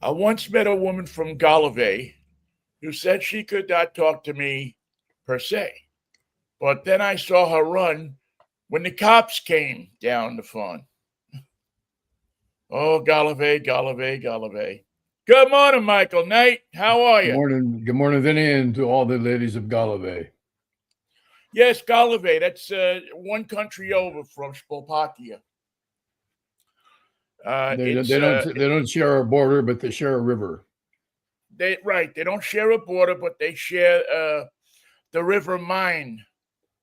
I once met a woman from Galloway who said she could not talk to me per se. But then I saw her run when the cops came down the phone. Oh, Galloway, Galloway, Galloway. Good morning, Michael Knight. How are you? Good morning, Vinnie, and to all the ladies of Galloway. Yes, Galloway. That's one country over from Slovakia. They don't share a border, but they share a river. They don't share a border, but they share the River Mine,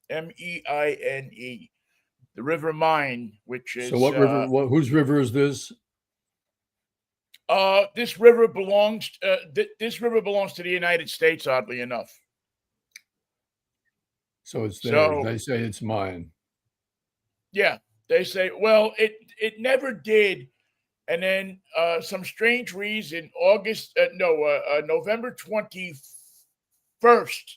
Mine, the River Mine, which is. So what river? Whose river is this? This river belongs. This river belongs to the United States. Oddly enough. So it's theirs. They say it's mine. Yeah, they say. Well, it never did, and then some strange reason, November 21st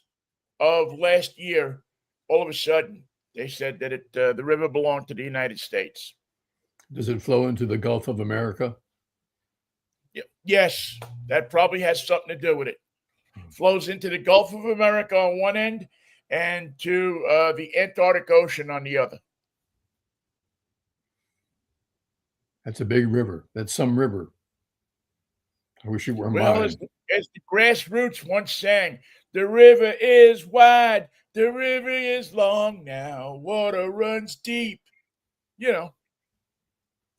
of last year, all of a sudden they said that the river belonged to the United States. Does it flow into the Gulf of America? Yes, that probably has something to do with it. Flows into the Gulf of America on one end and to the Antarctic Ocean on the other. That's a big river. That's some river. I wish it were mine. As the Grassroots once sang, the river is wide, the river is long now, water runs deep. You know.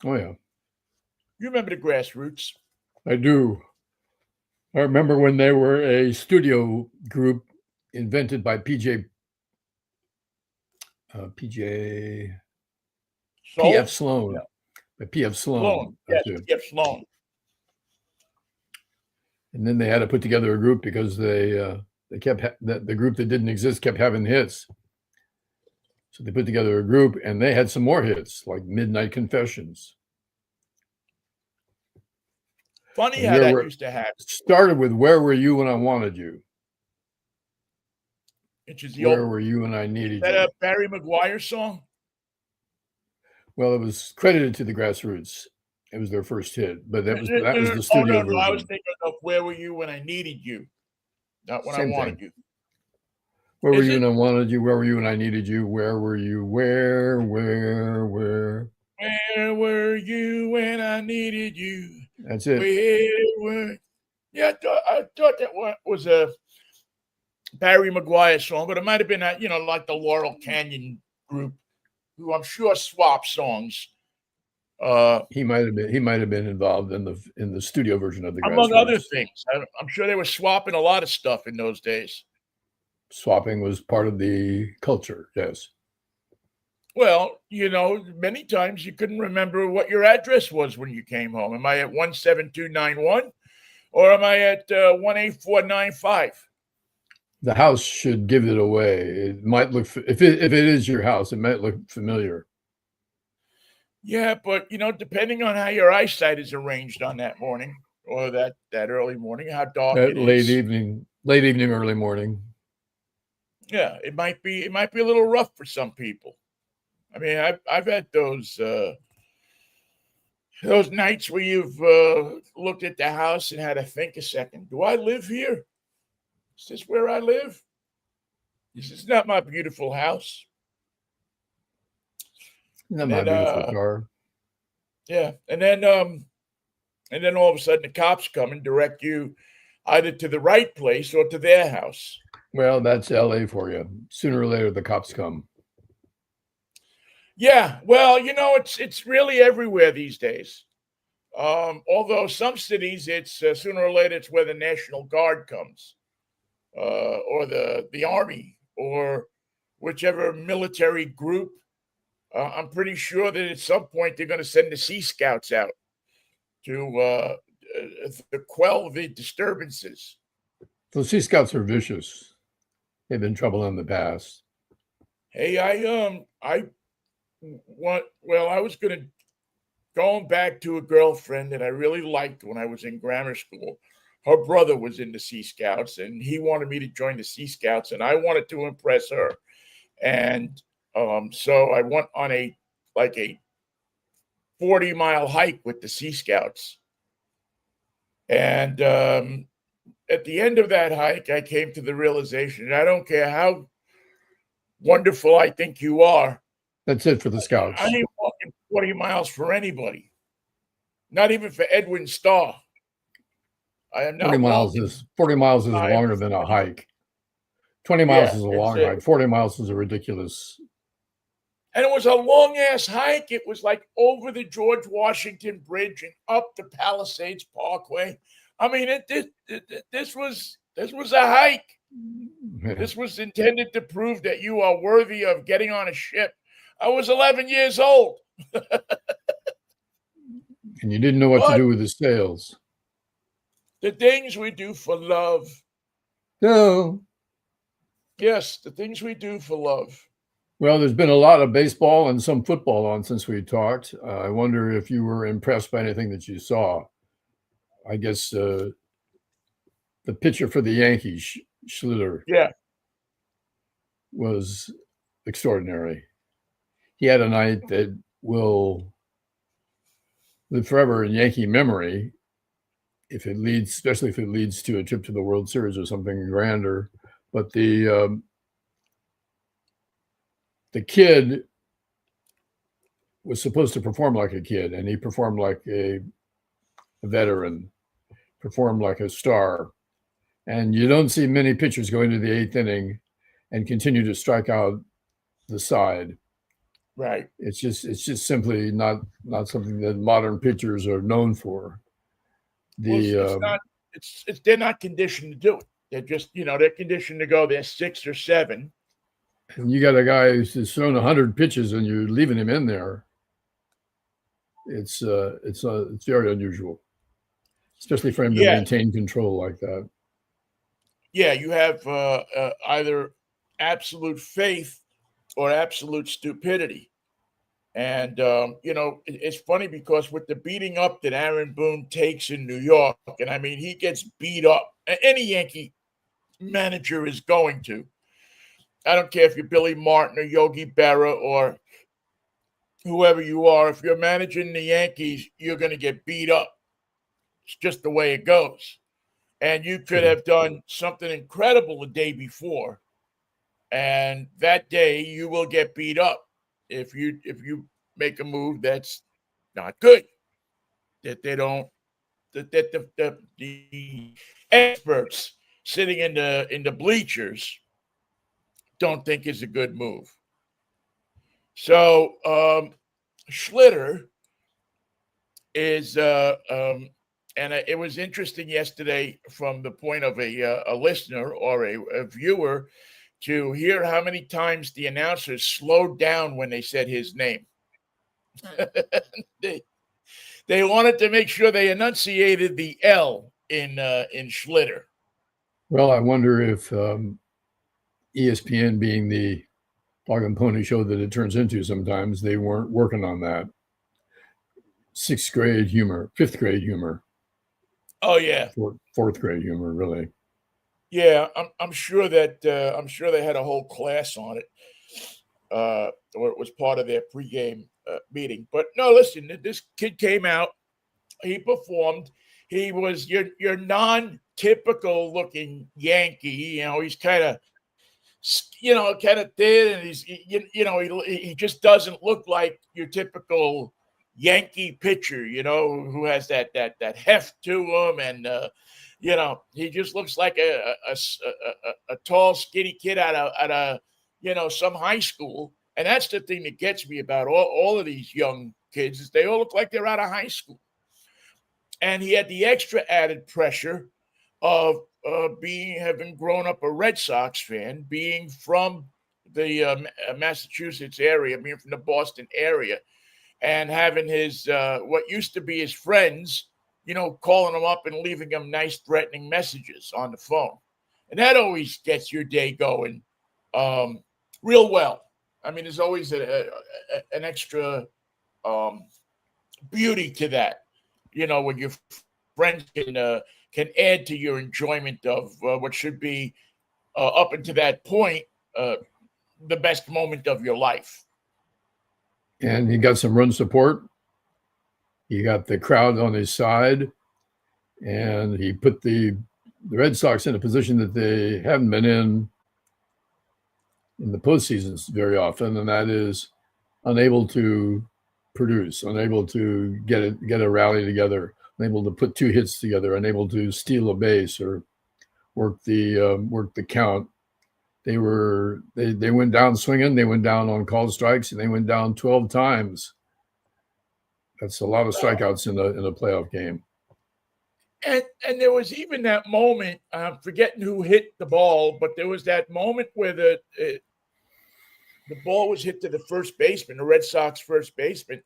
Oh, yeah. You remember the Grassroots? I do. I remember when they were a studio group invented by P.F. Sloan. Yeah. By P.F. Sloan. Yes, P.F. Sloan. And then they had to put together a group because they kept the group that didn't exist kept having hits. So they put together a group, and they had some more hits like Midnight Confessions. Funny how that used to happen. Started with "Where Were You When I Wanted You." Which is the "Where Were You When I Needed You." Is that a Barry McGuire song? Well, it was credited to the Grassroots. It was their first hit, but that was the studio version. I was thinking of "Where Were You When I Needed You," not when I wanted you. Where were you when I wanted you? Where were you when I needed you? Where were you? Where? Where were you when I needed you? That's it. Yeah, I thought that was a Barry McGuire song, but it might have been like the Laurel Canyon group, who I'm sure swapped songs. He might have been involved in the studio version of the Grassroots. Among other things. I'm sure they were swapping a lot of stuff in those days. Swapping was part of the culture, yes. Well, many times you couldn't remember what your address was when you came home. Am I at 17291 or am I at 18495? The house should give it away. It might look, if it is your house, it might look familiar. Yeah, but depending on how your eyesight is arranged on that morning or that early morning, how dark it is. Late evening, early morning. Yeah, it might be a little rough for some people. I mean, I've had those nights where you've looked at the house and had to think a second. Do I live here? Is this where I live? This is not my beautiful house. Not my beautiful car. Yeah, and then all of a sudden the cops come and direct you either to the right place or to their house. Well, that's LA for you. Sooner or later, the cops come. Yeah, well, it's really everywhere these days. Although some cities, it's sooner or later, it's where the National Guard comes, or the Army, or whichever military group. I'm pretty sure that at some point they're going to send the Sea Scouts out to quell the disturbances. The Sea Scouts are vicious. They've been trouble in the past. Hey, I was going back to a girlfriend that I really liked when I was in grammar school. Her brother was in the Sea Scouts, and he wanted me to join the Sea Scouts, and I wanted to impress her. And so I went on a 40-mile hike with the Sea Scouts. And at the end of that hike, I came to the realization, I don't care how wonderful I think you are, That's it for the I scouts. ain't walking 40 miles for anybody, not even for Edwin Starr. I am 40 not miles walking is 40 miles is 5 longer or than a 40. hike. 20 miles Yeah, is a long hike. 40 miles is a ridiculous. and it was a long ass hike. It was like over the George Washington Bridge and up the Palisades Parkway. I mean, this was a hike. This was intended to prove that you are worthy of getting on a ship. I was 11 years old. And you didn't know what to But do with the sails. the things we do for love. No. Yes, the things we do for love. Well, there's been a lot of baseball and some football on since we talked. I wonder if you were impressed by anything that you saw. I guess the pitcher for the Yankees, Schlitter, Yeah. was extraordinary. He had a night that will live forever in Yankee memory, if it leads, especially if it leads to a trip to the World Series or something grander. But the kid was supposed to perform like a kid, and he performed like a veteran, performed like a star. And you don't see many pitchers go into the eighth inning and continue to strike out the side. Right. It's just simply not something that modern pitchers are known for. Well, it's not. It's they're not conditioned to do it. They're just they're conditioned to go. They're 6 or 7. And you got a guy who's thrown 100 pitches and you're leaving him in there. It's very unusual, especially for him to Yeah. maintain control like that. Yeah, you have either absolute faith or absolute stupidity. And, it's funny because with the beating up that Aaron Boone takes in New York, and I mean, he gets beat up. Any Yankee manager is going to. I don't care if you're Billy Martin or Yogi Berra or whoever you are. If you're managing the Yankees, you're going to get beat up. It's just the way it goes. And you could have done something incredible the day before, and that day you will get beat up if you make a move that's not good, that they don't that the experts sitting in the bleachers don't think is a good move. So Schlitter is and it was interesting yesterday from the point of a listener or a viewer to hear how many times the announcers slowed down when they said his name. they wanted to make sure they enunciated the L in Schlitter. Well, I wonder if ESPN, being the dog and pony show that it turns into sometimes, they weren't working on that. 6th grade humor, 5th grade humor. Oh yeah, 4th grade humor, really. Yeah, I'm sure that I'm sure they had a whole class on it, or it was part of their pregame meeting. But no, listen, this kid came out, he performed. He was your non-typical looking Yankee. He's kind of kind of thin, and he just doesn't look like your typical Yankee pitcher. Who has that heft to him, and he just looks like a tall, skinny kid out of some high school. And that's the thing that gets me about all of these young kids is they all look like they're out of high school. And he had the extra added pressure of having grown up a Red Sox fan, being from the Massachusetts area, being from the Boston area, and having his what used to be his friends, calling him up and leaving him nice, threatening messages on the phone. And that always gets your day going real well. I mean, there's always an extra beauty to that, when your friends can add to your enjoyment of what should be up until that point the best moment of your life. And he got some run support. He got the crowd on his side. and he put the Red Sox in a position that they haven't been in the postseasons very often, and that is unable to produce, unable to get a rally together, unable to put two hits together, unable to steal a base or work the count. They went down swinging. They went down on called strikes, and they went down 12 times. That's a lot of strikeouts in a playoff game. And there was even that moment. I'm forgetting who hit the ball, but there was that moment where the ball was hit to the first baseman, the Red Sox first baseman,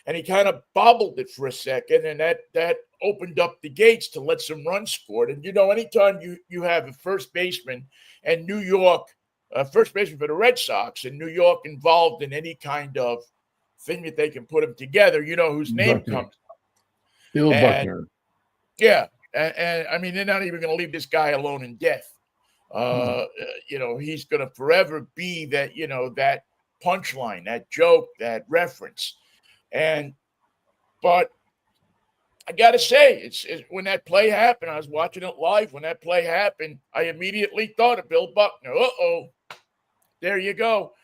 and he kind of bobbled it for a second, and that opened up the gates to let some runs scored. And anytime you have a first baseman and New York, first baseman for the Red Sox and New York involved in any kind of thing that they can put them together, whose name Buckner. comes. Bill Buckner. Yeah, and I mean, they're not even going to leave this guy alone in death. He's going to forever be that, that punchline, that joke, that reference. But I got to say, it's when that play happened, I was watching it live. When that play happened, I immediately thought of Bill Buckner. There you go.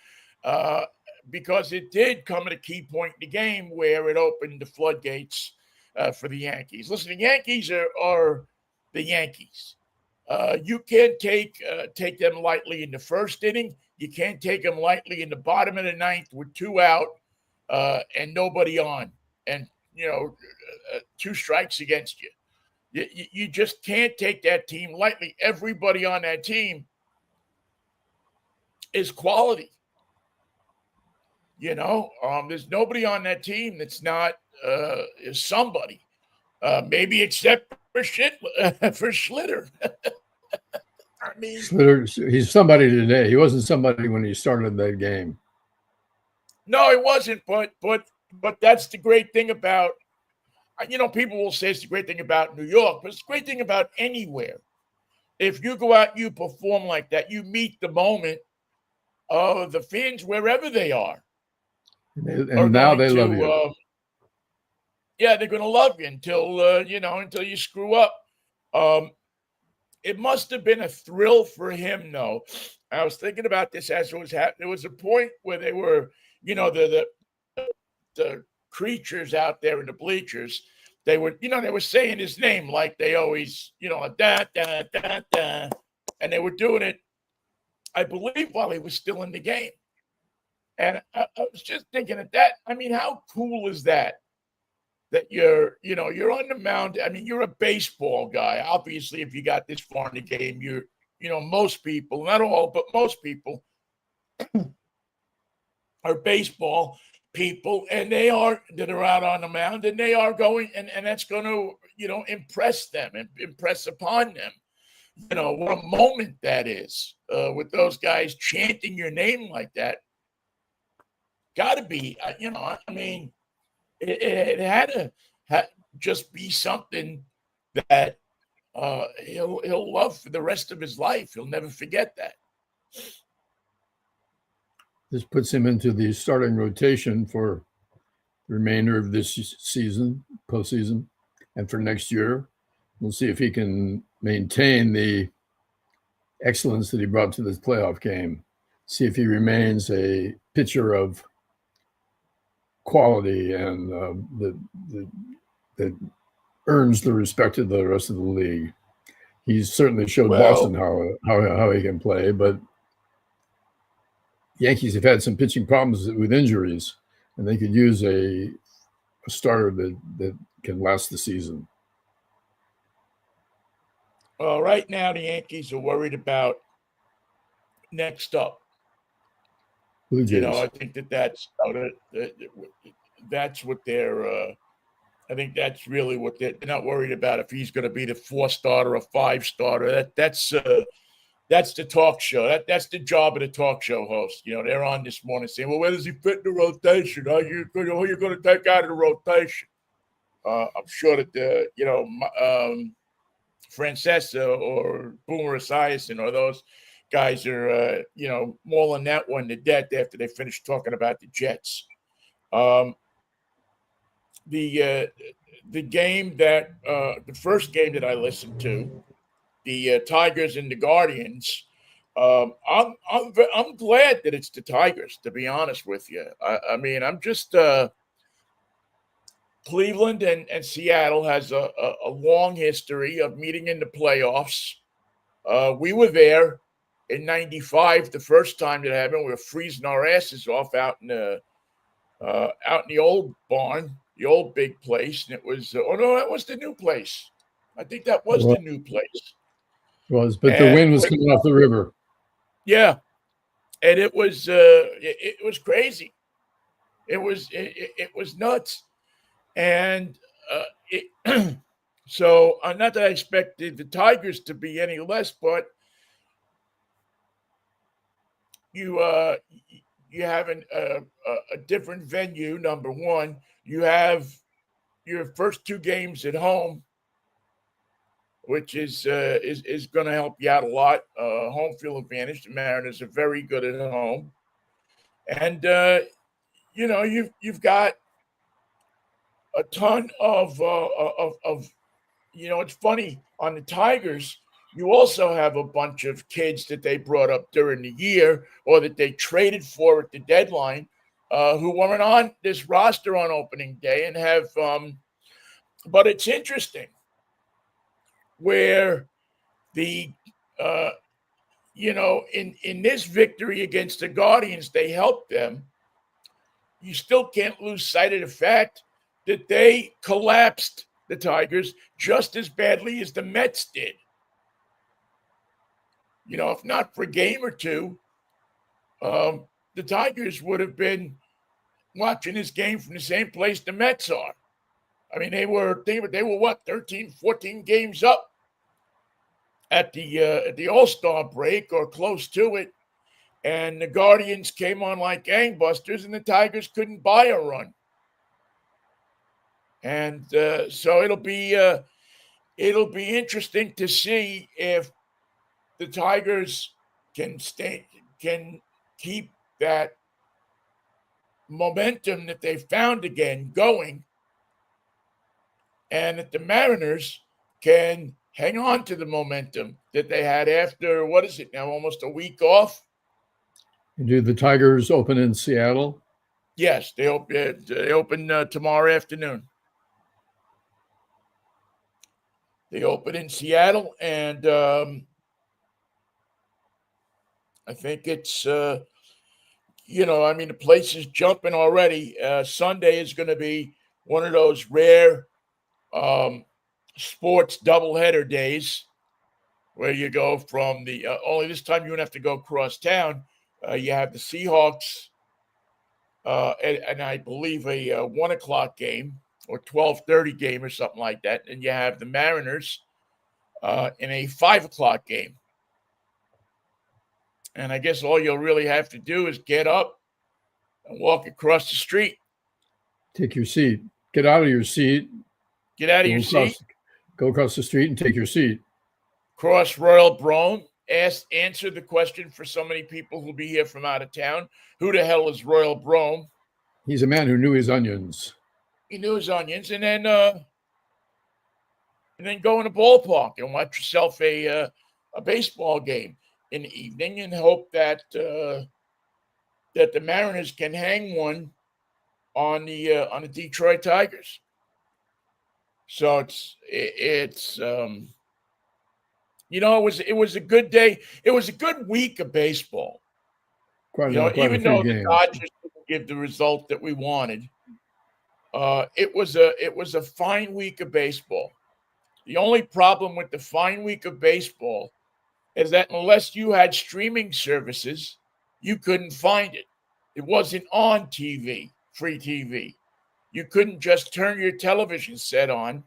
Because it did come at a key point in the game where it opened the floodgates for the Yankees. Listen, the Yankees are the Yankees. You can't take them lightly in the first inning. You can't take them lightly in the bottom of the ninth with two out and nobody on, and two strikes against you. You just can't take that team lightly. Everybody on that team is quality. There's nobody on that team that's not is somebody. Maybe except for Schlitter. I mean, Schlitter, he's somebody today. He wasn't somebody when he started that game. No, it wasn't. But that's the great thing about, people will say it's the great thing about New York, but it's the great thing about anywhere. If you go out, you perform like that, you meet the moment of the fans wherever they are. And now they love you. Yeah, they're going to love you until until you screw up. It must have been a thrill for him, though. I was thinking about this as it was happening. There was a point where they were, the creatures out there in the bleachers. They were saying his name like they always, da da da da, and they were doing it, I believe, while he was still in the game. And I was just thinking of that. I mean, how cool is that? That you're on the mound. I mean, you're a baseball guy. Obviously, if you got this far in the game, most people, not all, but most people are baseball people, and that are out on the mound, and they are going, and that's going to, impress them and impress upon them. What a moment that is with those guys chanting your name like that. Got to be, I mean, it had to just be something that he'll love for the rest of his life. He'll never forget that. This puts him into the starting rotation for the remainder of this season, postseason, and for next year. We'll see if he can maintain the excellence that he brought to this playoff game. See if he remains a pitcher of quality and that earns the respect of the rest of the league. He's certainly showed Boston how he can play, but Yankees have had some pitching problems with injuries, and they could use a starter that can last the season. Well, right now the Yankees are worried about next up. Blue Jays. I think that's what they're. I think that's really what they're not worried about. If he's going to be the 4-starter or 5-starter, that's the talk show. That's the job of the talk show host. They're on this morning saying, "Well, where does he fit in the rotation? Who are you going to take out of the rotation?" I'm sure that Francesa or Boomer Esiason or those guys are mauling that one to death after they finish talking about the Jets. The the game that the first game that I listened to, the Tigers and the Guardians. I'm glad that it's the Tigers. To be honest with you, I mean I'm just Cleveland and Seattle has a long history of meeting in the playoffs. We were there in '95, the first time that happened. We were freezing our asses off out in the old barn, the old big place, and it was oh no, that was the new place. I think that was Well, the new place. it was, but the And wind was coming off the river. yeah, and it was crazy. It was nuts, and so not that I expected the Tigers to be any less, but you you have a different venue. Number one, you have your first two games at home, which is going to help you out a lot. Home field advantage. The Mariners are very good at home, and you've got a ton of it's funny on the Tigers. You also have a bunch of kids that they brought up during the year or that they traded for at the deadline who weren't on this roster on opening day and have. But it's interesting where the uh, in this victory against the Guardians, they helped them. You still can't lose sight of the fact that they collapsed the Tigers just as badly as the Mets did. If not for a game or two, the Tigers would have been watching this game from the same place the Mets are. I mean, they were what, 13, 14 games up at the All-Star break or close to it. And the Guardians came on like gangbusters, and the Tigers couldn't buy a run. And so it'll be interesting to see if the Tigers can keep that momentum that they found again going, and that the Mariners can hang on to the momentum that they had after, what is it now, almost a week off. Do the Tigers open in Seattle? Yes, they open tomorrow afternoon. They open in Seattle, and I think it's I mean, the place is jumping already. Sunday is going to be one of those rare sports doubleheader days where you go from the only this time you don't have to go across town. You have the Seahawks and I believe a 1 o'clock game or 12:30 game or something like that, and you have the Mariners in a 5 o'clock game. And I guess all you'll really have to do is get up and walk across the street. Take your seat. Get out of your seat. Get out of your seat. Go across the street and take your seat. Cross Royal Brome. Answer the question for so many people who'll be here from out of town. Who the hell is Royal Brome? He's a man who knew his onions. He knew his onions, and then go in the ballpark and watch yourself a baseball game in the evening, and hope that that the Mariners can hang one on the Detroit Tigers. So it was a good day. It was a good week of baseball. Even though the Dodgers didn't give the result that we wanted, it was a fine week of baseball. The only problem with the fine week of baseball is that unless you had streaming services, you couldn't find it. It wasn't on TV, free TV. You couldn't just turn your television set on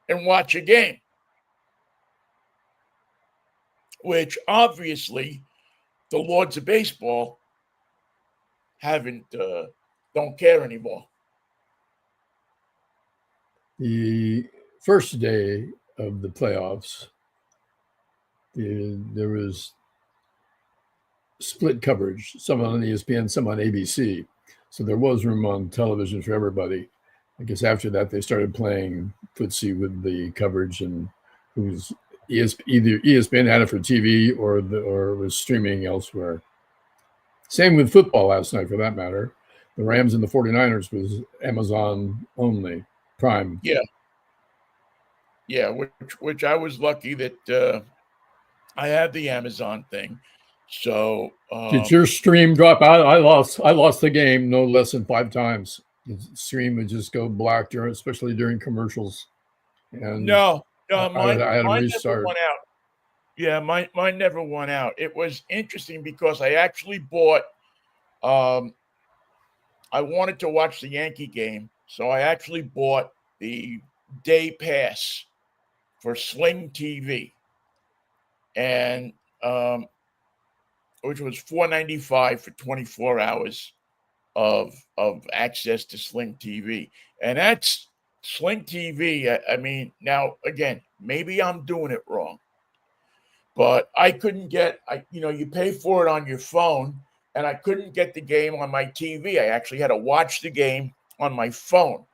and watch a game, which obviously the lords of baseball don't care anymore. The first day of the playoffs, there was split coverage, some on ESPN, some on ABC. So there was room on television for everybody. I guess after that they started playing footsie with the coverage, and who's either ESPN had it for TV or was streaming elsewhere. Same with football last night, for that matter. The Rams and the 49ers was Amazon only, Prime. Yeah, which I was lucky that I had the Amazon thing. So Did your stream drop out? I lost the game no less than 5 times. The stream would just go black especially during commercials, and no, I had to mine never restart. went out. Yeah, mine never went out. It was interesting because I actually bought. I wanted to watch the Yankee game, so I actually bought the day pass for Sling TV, and which was $4.95 for 24 hours of access to Sling TV, and that's Sling TV. I mean, now again, maybe I'm doing it wrong, but I couldn't get. You pay for it on your phone, and I couldn't get the game on my TV. I actually had to watch the game on my phone.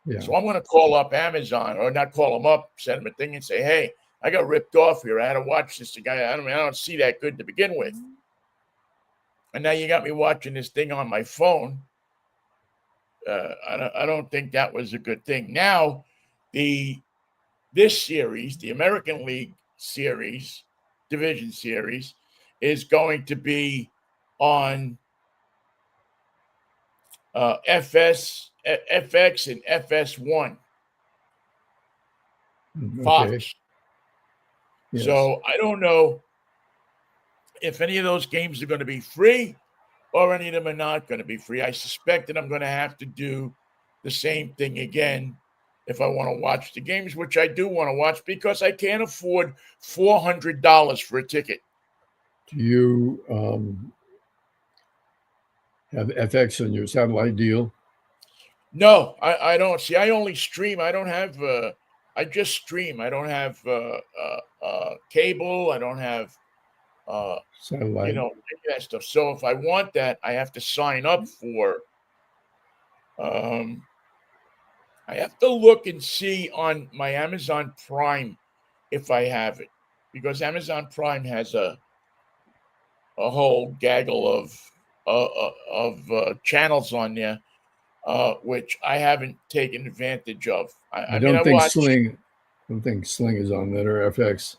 Yeah. So I'm going to call up Amazon, or not call them up, send them a thing and say, hey, I got ripped off here. I had to watch this. The guy, I don't see that good to begin with. And now you got me watching this thing on my phone. I don't think that was a good thing. Now, this series, the American League series, division series, is going to be on FX and FS1, Fox. Okay. Yes. So I don't know if any of those games are going to be free or any of them are not going to be free. I suspect that I'm going to have to do the same thing again if I want to watch the games, which I do want to watch because I can't afford $400 for a ticket. Do you have FX on your satellite deal? No, I don't. See, I only stream. I don't have. I just stream. I don't have cable. I don't have. Satellite. Any of that stuff. So if I want that, I have to sign up for. I have to look and see on my Amazon Prime if I have it, because Amazon Prime has a whole gaggle of channels on there, which I haven't taken advantage of. I mean, I think watch. Sling. I don't think Sling is on that, or FX.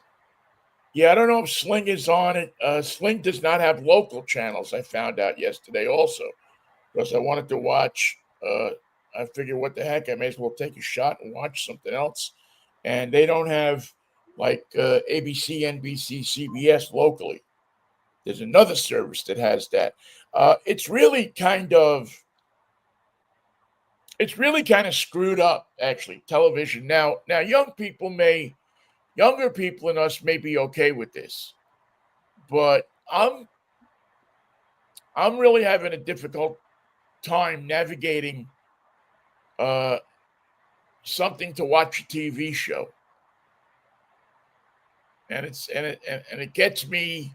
Yeah, I don't know if Sling is on it. Sling does not have local channels. I found out yesterday also, because I wanted to watch. I figured, what the heck? I may as well take a shot and watch something else. And they don't have like ABC, NBC, CBS locally. There's another service that has that. It's really kind of screwed up, actually. Television now. Younger people in us may be okay with this, but I'm really having a difficult time navigating something to watch a TV show, and it gets me.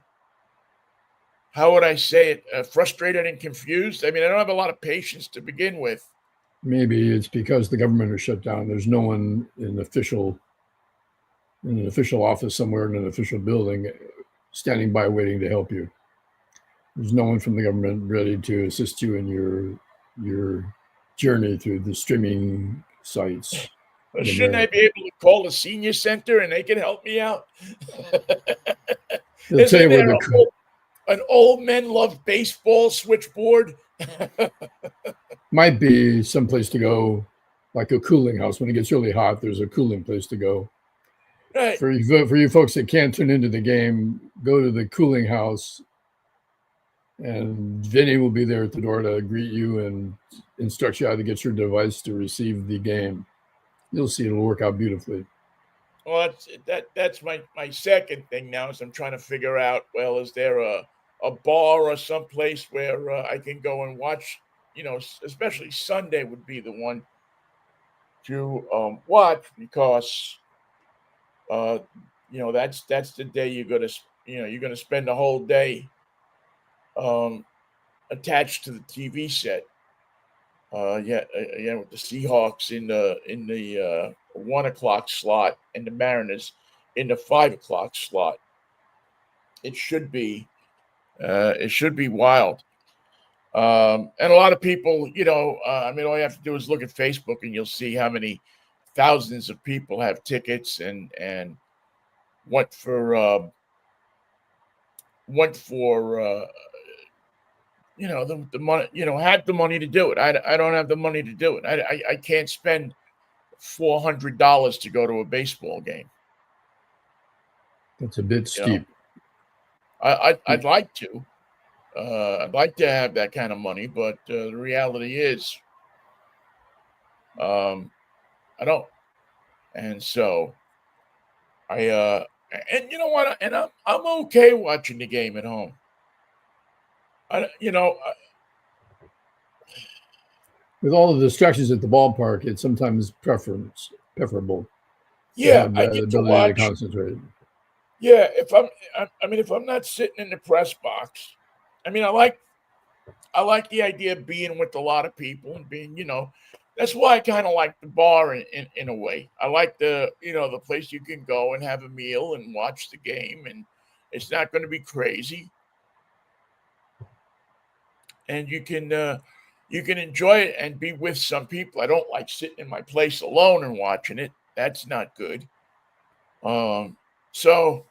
How would I say it? Frustrated and confused. I mean, I don't have a lot of patience to begin with. Maybe it's because the government is shut down. There's no one in an official office somewhere in an official building standing by waiting to help you. There's no one from the government ready to assist you in your journey through the streaming sites. Shouldn't I be able to call the senior center and they can help me out? They'll tell you where an old men love baseball switchboard? Might be someplace to go, like a cooling house. When it gets really hot, there's a cooling place to go. Right. For you folks that can't tune into the game, go to the cooling house, and Vinnie will be there at the door to greet you and instruct you how to get your device to receive the game. You'll see it'll work out beautifully. Well, that's my second thing now, is I'm trying to figure out, well, is there a bar or someplace where I can go and watch, especially Sunday would be the one to watch, because that's the day you're gonna spend the whole day attached to the TV set. Yeah, with the Seahawks in the 1 o'clock slot and the Mariners in the 5 o'clock slot. It should be wild. And a lot of people, I mean, all you have to do is look at Facebook, and you'll see how many thousands of people have tickets and went for went for the money, had the money to do it. I don't have the money to do it. I can't spend $400 to go to a baseball game. That's a bit steep. I'd like to. I'd like to have that kind of money, but the reality is, I don't. And so and you know what? And I'm okay watching the game at home. With all the distractions at the ballpark, it's sometimes preferable to Yeah, have I the get to ability to watch. concentrate. Yeah, if I'm not sitting in the press box, I mean, I like the idea of being with a lot of people and being, that's why I kind of like the bar in a way. I like the place you can go and have a meal and watch the game, and it's not going to be crazy, and you can enjoy it and be with some people. I don't like sitting in my place alone and watching it. That's not good. So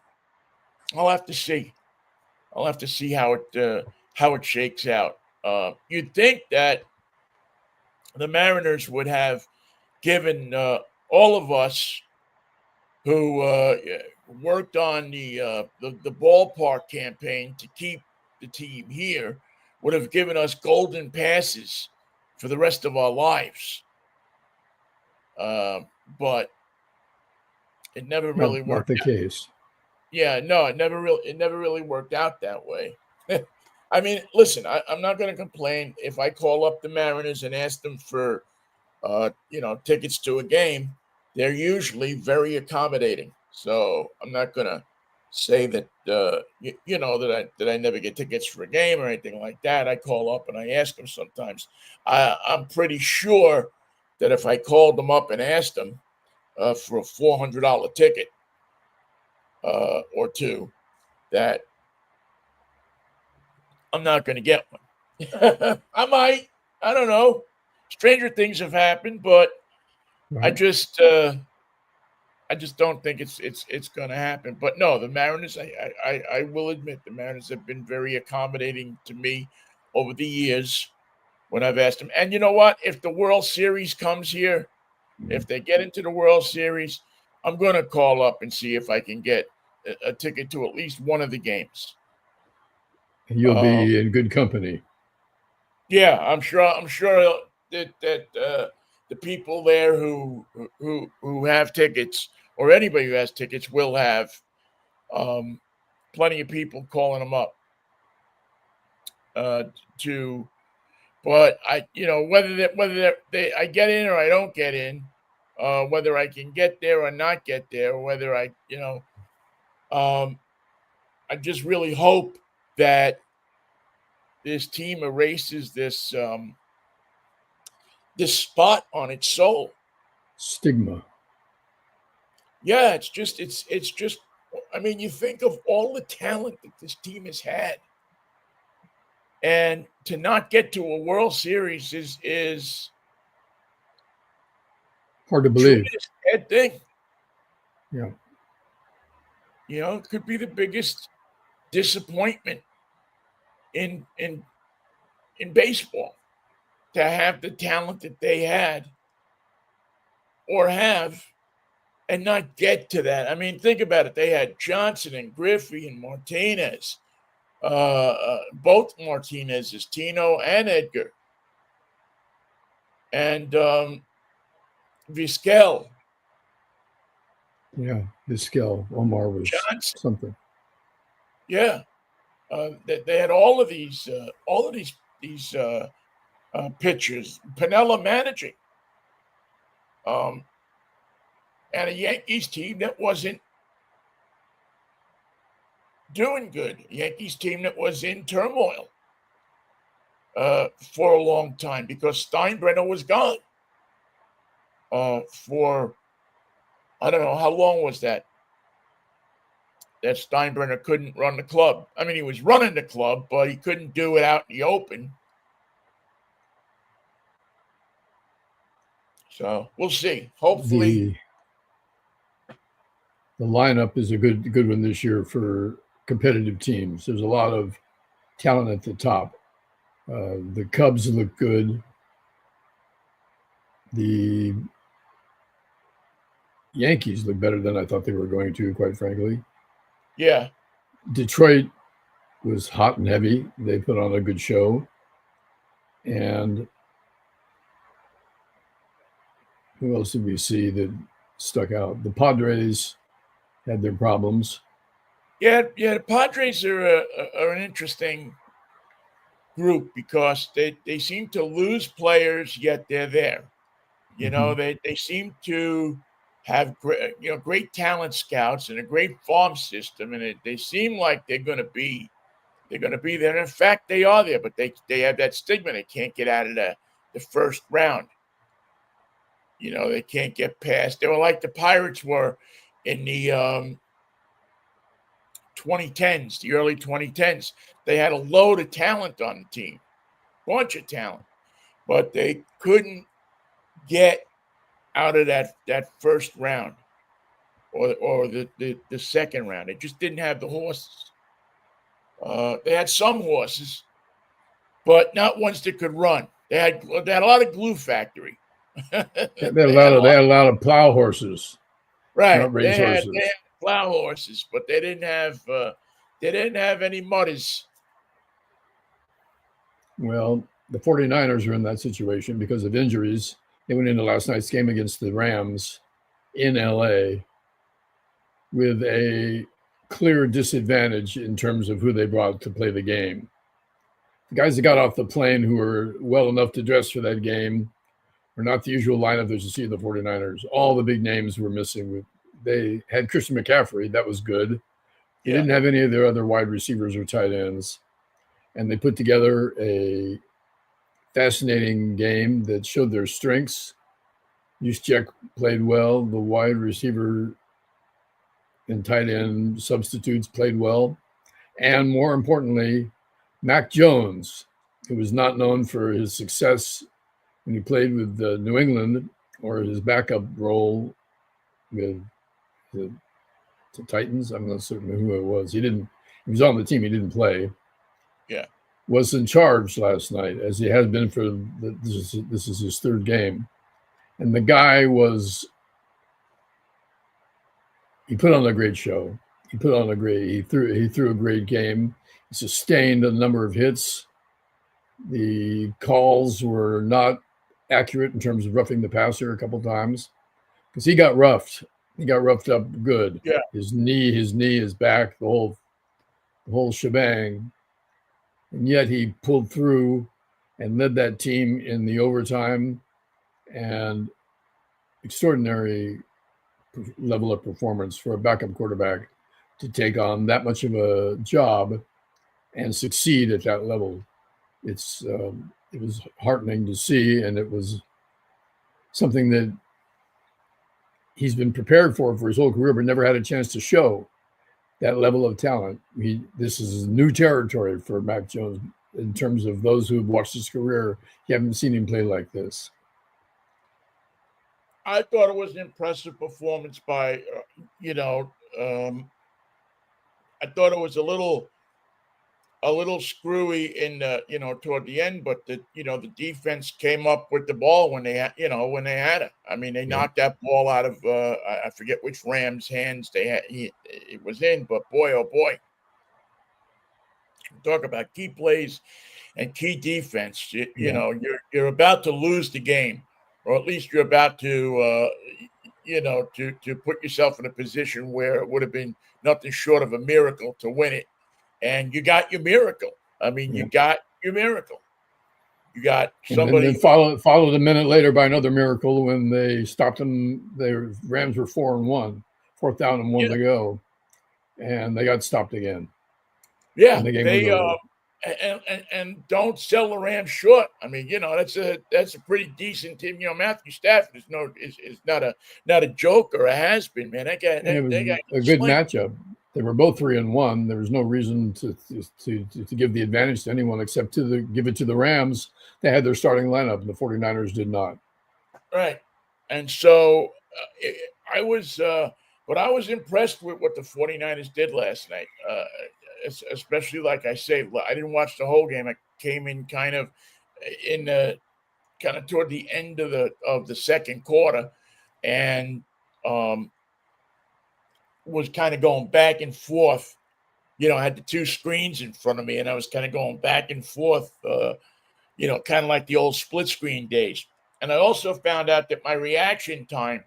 I'll have to see. I'll have to see how it shakes out. You'd think that the Mariners would have given all of us who worked on the ballpark campaign to keep the team here, would have given us golden passes for the rest of our lives. But it never really Not worked the out. case. Yeah, no, it never really worked out that way. I mean, listen, I'm not going to complain if I call up the Mariners and ask them for tickets to a game. They're usually very accommodating. So I'm not going to say that that I never get tickets for a game or anything like that. I call up and I ask them sometimes. I'm pretty sure that if I called them up and asked them for a $400 ticket or two, that I'm not going to get one. I might. I don't know. Stranger things have happened, but I Right. just don't think it's going to happen. But no, the Mariners. I will admit the Mariners have been very accommodating to me over the years when I've asked them. And you know what? If the World Series comes here, if they get into the World Series, I'm going to call up and see if I can get a ticket to at least one of the games. You'll be in good company. Yeah, I'm sure that the people there who have tickets, or anybody who has tickets, will have um, plenty of people calling them up to. But whether I get in or I don't get in, whether I can get there or not get there, whether I just really hope that this team erases this spot on its soul. Stigma. Yeah, it's just. I mean, you think of all the talent that this team has had, and to not get to a World Series is Hard to truly believe. a sad thing. Yeah. It could be the biggest disappointment in baseball, to have the talent that they had or have and not get to that. I mean, think about it. They had Johnson and Griffey and Martinez, both Martinez's, Tino and Edgar, and Vizquel, Yeah. His skill. Omar was Johnson. something. Yeah, they had all of these, pitchers. Pinella managing, um, and a Yankees team that wasn't doing good. A Yankees team that was in turmoil. for a long time because Steinbrenner was gone for, I don't know, how long was that Steinbrenner couldn't run the club. I mean, he was running the club, but he couldn't do it out in the open. So we'll see. Hopefully, the lineup is a good one this year for competitive teams. There's a lot of talent at the top. The Cubs look good. The Yankees look better than I thought they were going to, quite frankly. Yeah. Detroit was hot and heavy. They put on a good show. And who else did we see that stuck out? The Padres had their problems. Yeah. The Padres are an interesting group because they seem to lose players, yet they're there. You know, they seem to have great talent scouts and a great farm system, and they seem like they're going to be there. And in fact, they are there, but they have that stigma. They can't get out of the first round. You know, they can't get past. They were like the Pirates were in the 2010s, the early 2010s. They had a load of talent on the team, bunch of talent, but they couldn't get out of that first round or the second round. They just didn't have the horses. They had some horses, but not ones that could run. They had a lot of glue factory. They had a lot of plow horses, right? Not race horses. They had plow horses, but they didn't have any mudders. Well, the 49ers are in that situation because of injuries. They went into last night's game against the Rams in LA with a clear disadvantage in terms of who they brought to play the game. The guys that got off the plane who were well enough to dress for that game were not the usual lineup that you see in the 49ers. All the big names were missing. They had Christian McCaffrey. That was good. They didn't have any of their other wide receivers or tight ends. And they put together a fascinating game that showed their strengths. Juszczyk played well. The wide receiver and tight end substitutes played well. And more importantly, Mac Jones, who was not known for his success when he played with New England or his backup role with the Titans. I'm not certain who it was. He was on the team. He didn't play. Yeah. Was in charge last night, as he has been for this is his third game. And the guy he put on a great show. He threw a great game. He sustained a number of hits. The calls were not accurate in terms of roughing the passer a couple times because he got roughed. He got roughed up good. Yeah. His knee, his back, the whole shebang. And yet he pulled through and led that team in the overtime and extraordinary level of performance for a backup quarterback to take on that much of a job and succeed at that level. It was heartening to see, and it was something that he's been prepared for his whole career, but never had a chance to show that level of talent. This is new territory for Mac Jones in terms of those who have watched his career. You haven't seen him play like this. I thought it was an impressive performance by, I thought it was a little screwy in toward the end, but the defense came up with the ball when they had it. I mean, they knocked that ball out of I forget which Rams' hands it was in, but boy, oh boy, talk about key plays and key defense. You're about to lose the game, or at least you're about to to put yourself in a position where it would have been nothing short of a miracle to win it. And you got your miracle. I mean, you got your miracle. You got somebody. And then followed a minute later by another miracle when they stopped them. The Rams were 4-1, 4th down and 1 to go, and they got stopped again. Yeah, and the game was over. and don't sell the Rams short. I mean, that's a pretty decent team. Matthew Stafford is not a joke or a has been, man. And it was They got a good sling. matchup. They were both 3-1. There was no reason to give the advantage to anyone except give it to the Rams. They had their starting lineup, and the 49ers did not. Right. And so I was, but I was impressed with what the 49ers did last night. Especially, like I say, I didn't watch the whole game. I came in kind of toward the end of the second quarter, and was kind of going back and forth. I had the two screens in front of me, and I was kind of going back and forth. Kind of like the old split screen days. And I also found out that my reaction time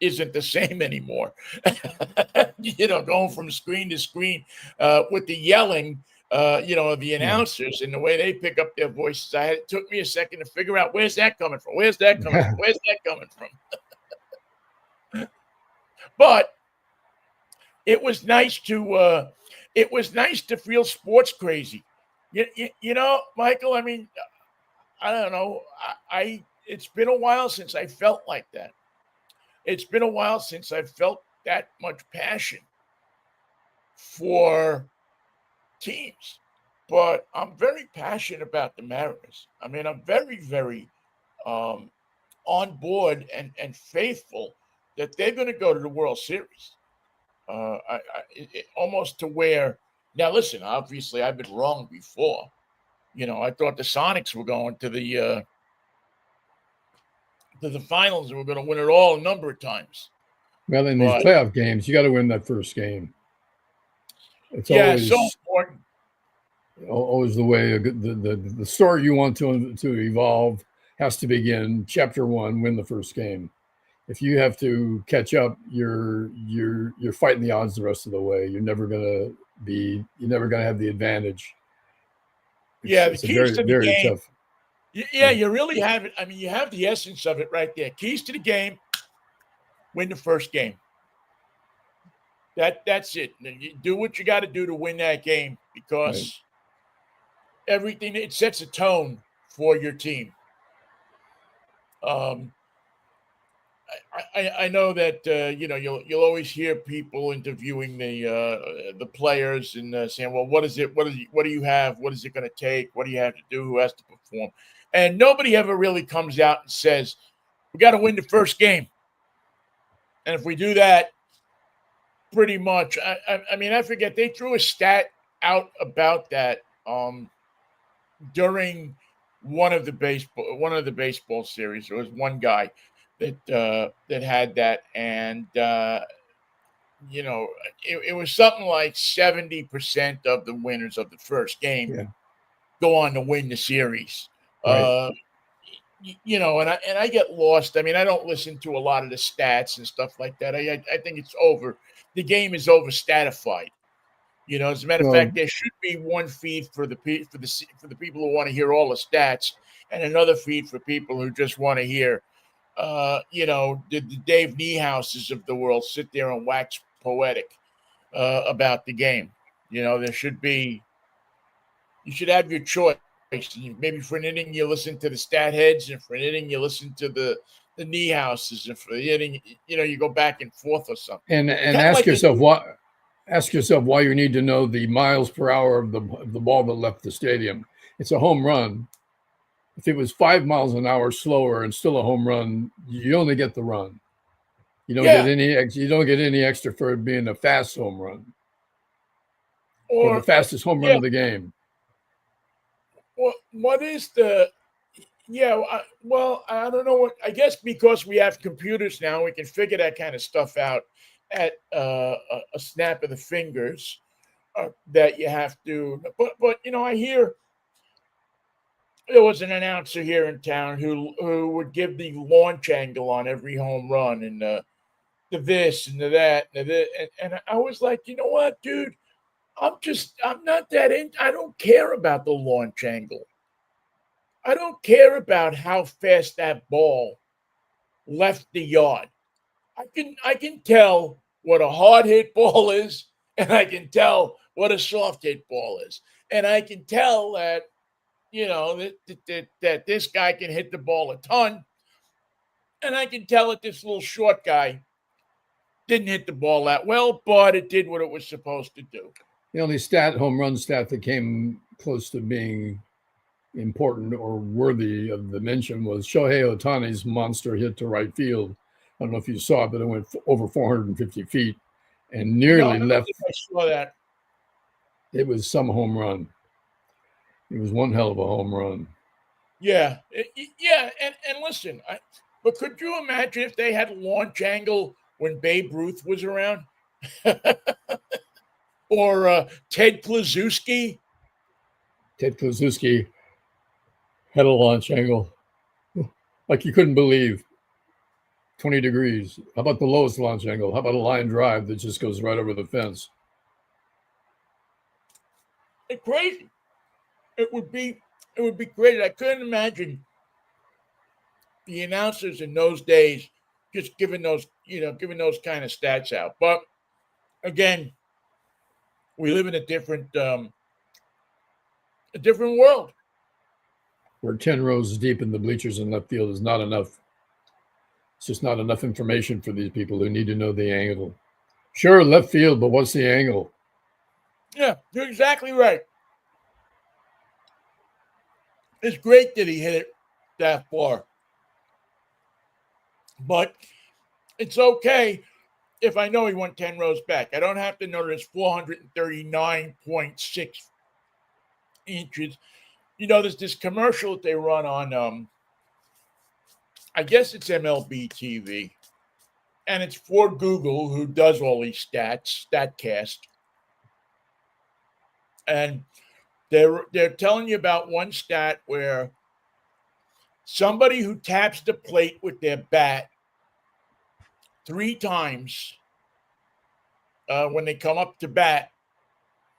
isn't the same anymore. Going from screen to screen with the yelling, the announcers and the way they pick up their voices. It took me a second to figure out where's that coming from? Where's that coming from? Where's that coming from? But it was nice to feel sports crazy. Michael, I mean, I don't know. It's been a while since I felt like that. It's been a while since I felt that much passion for teams. But I'm very passionate about the Mariners. I mean, I'm very, very on board and faithful that they're going to go to the World Series. Almost to where now. Listen, obviously, I've been wrong before. I thought the Sonics were going to the finals and we're going to win it all a number of times. Well, in these playoff games, you got to win that first game. It's always so important. Always the way the story you want to evolve has to begin. Chapter 1, win the first game. If you have to catch up, you're fighting the odds the rest of the way. You're never gonna have the advantage. It's the keys to the game. Tough. You really have it. I mean, you have the essence of it right there. Keys to the game: win the first game. That's it. You do what you got to do to win that game because everything it sets a tone for your team. I know that you'll always hear people interviewing the players and saying, well, what do you have? What is it going to take? What do you have to do? Who has to perform? And nobody ever really comes out and says, we got to win the first game. And if we do that, pretty much, I mean, I forget, they threw a stat out about that during one of the baseball series. There was one guy that had that, and it was something like 70% of the winners of the first game go on to win the series. Right. And I get lost. I mean, I don't listen to a lot of the stats and stuff like that. I think it's over. The game is over statified. As a matter of fact, there should be one feed for the people who want to hear all the stats, and another feed for people who just want to hear, the Dave Niehouses of the world sit there and wax poetic about the game. There should be. You should have your choice. Maybe for an inning you listen to the stat heads, and for an inning you listen to the Niehouses, and for the inning you go back and forth or something. And ask yourself why. Ask yourself why you need to know the miles per hour of the ball that left the stadium. It's a home run. If it was 5 miles an hour slower and still a home run, you only get the run. You don't get any. You don't get any extra for it being a fast home run or the fastest home run of the game. Well, what is the? Yeah, I don't know. I guess because we have computers now, we can figure that kind of stuff out at a snap of the fingers. That you have to, but I hear there was an announcer here in town who would give the launch angle on every home run and the this and the that and the this, and I was like, you know what, dude, I'm not that in. I don't care about the launch angle. I don't care about how fast that ball left the yard. I can tell what a hard hit ball is, and I can tell what a soft hit ball is. and I can tell that that this guy can hit the ball a ton, and I can tell that this little short guy didn't hit the ball that well, but it did what it was supposed to do. The only home run stat that came close to being important or worthy of the mention was Shohei Ohtani's monster hit to right field. I don't know if you saw it, but it went over 450 feet and nearly left. I saw that. It was some home run. It was one hell of a home run. Yeah, and listen, but could you imagine if they had launch angle when Babe Ruth was around, or Ted Kluszewski? Ted Kluszewski had a launch angle like you couldn't believe. 20 degrees. How about the lowest launch angle? How about a line drive that just goes right over the fence? It's crazy. It would be great. I couldn't imagine the announcers in those days just giving those kind of stats out. But again, we live in a different world. Where 10 rows deep in the bleachers in left field is not enough. It's just not enough information for these people who need to know the angle. Sure, left field, but what's the angle? Yeah, you're exactly right. It's great that he hit it that far. But it's okay if I know he went 10 rows back. I don't have to know that it's 439.6 inches. There's this commercial that they run on, I guess it's MLB TV. And it's for Google, who does all these stats, StatCast. And they're telling you about one stat where somebody who taps the plate with their bat 3 times when they come up to bat